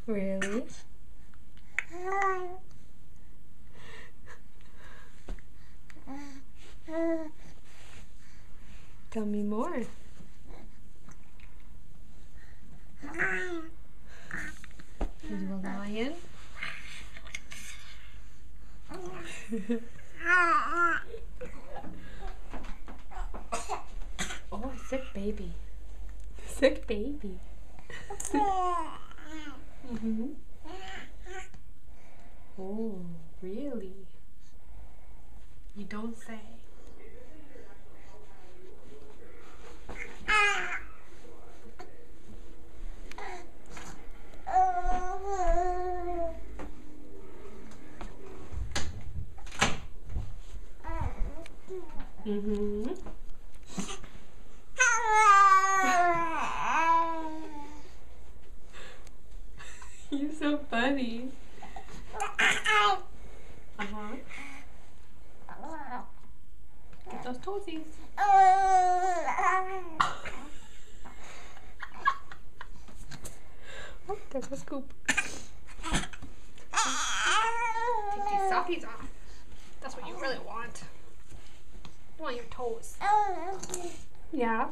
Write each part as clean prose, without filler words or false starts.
Really? Tell me more. Are you a lion? Oh, sick baby. Sick baby. Mm-hmm. Oh, really? You don't say. Mm-hmm. You're so funny. Uh-huh. Get those toesies. Oh, there's a scoop. Take these sockies off. That's what you really want. You want your toes. Yeah.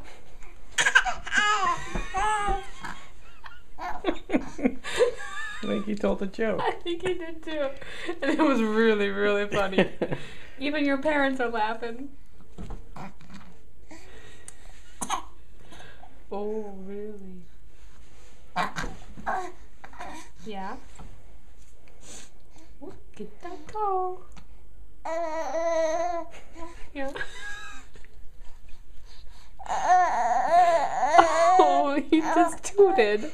I think he told a joke. I think he did too. And it was really, really funny. Even your parents are laughing. Oh, really? Yeah? Oh, get that toe. Yeah. Oh, he just tooted.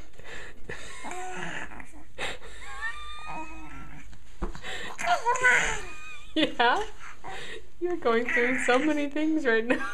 Yeah? You're going through so many things right now.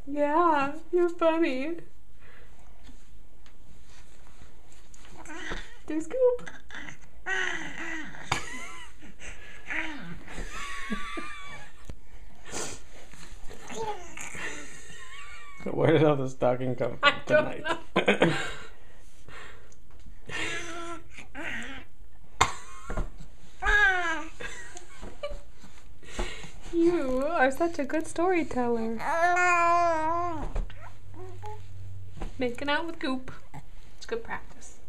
Yeah, you're funny. Do scoop. Where did all the stocking come from tonight? You are such a good storyteller. Making out with Goop. It's good practice.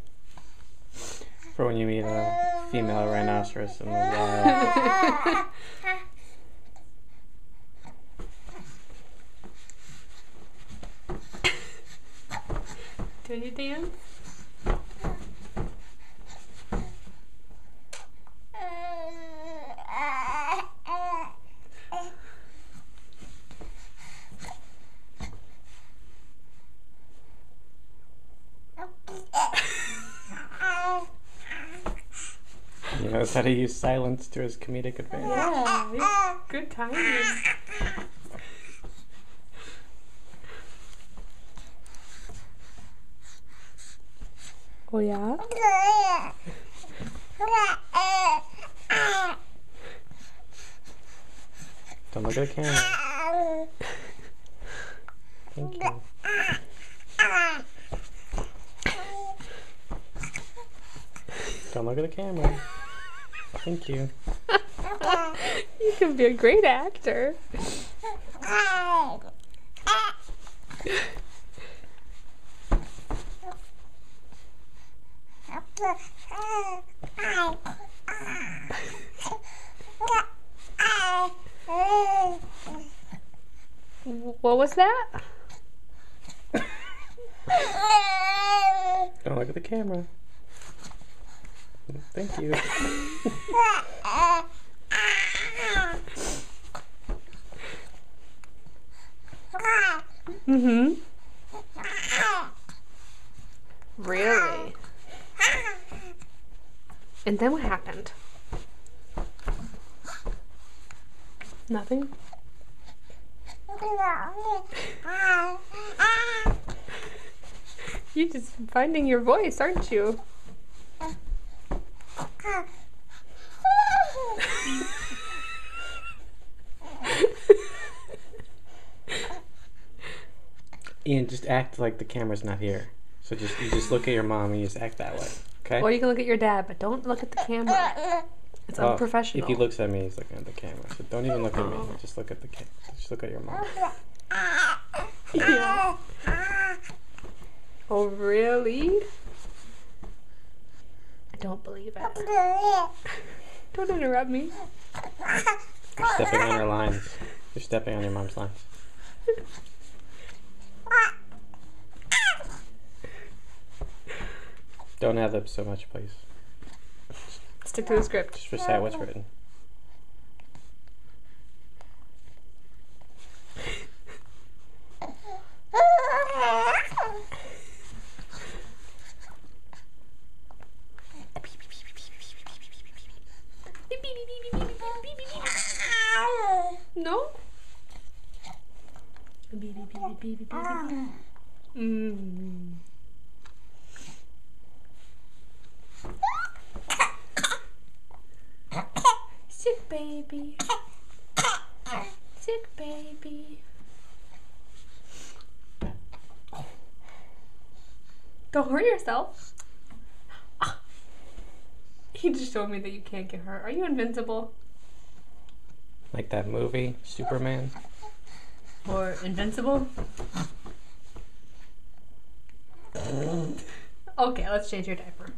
For when you meet a female rhinoceros in the wild. Can you dance? He knows how to use silence to his comedic advantage. Yeah, good timing. Oh yeah? Don't look at the camera. Thank you. Don't look at the camera. Thank you. You can be a great actor. What was that? Don't look at the camera. Thank you. Mm-hmm. Really? And then what happened? Nothing? You're just finding your voice, aren't you? Ian, just act like the camera's not here. So you just look at your mom and you just act that way, okay? Or you can look at your dad, but don't look at the camera. It's unprofessional. If he looks at me, he's looking at the camera. So don't even look at me. Just look at the camera. Just look at your mom. Yeah. Oh, really? I don't believe it. Don't interrupt me. You're stepping on her lines. You're stepping on your mom's lines. Don't ad lib so much, please. Stick to the script. Just recite what's written. No? Sick baby. Sick baby. Don't hurt yourself. You just showed me that you can't get hurt. Are you invincible? Like that movie, Superman? Or invincible? Okay, let's change your diaper.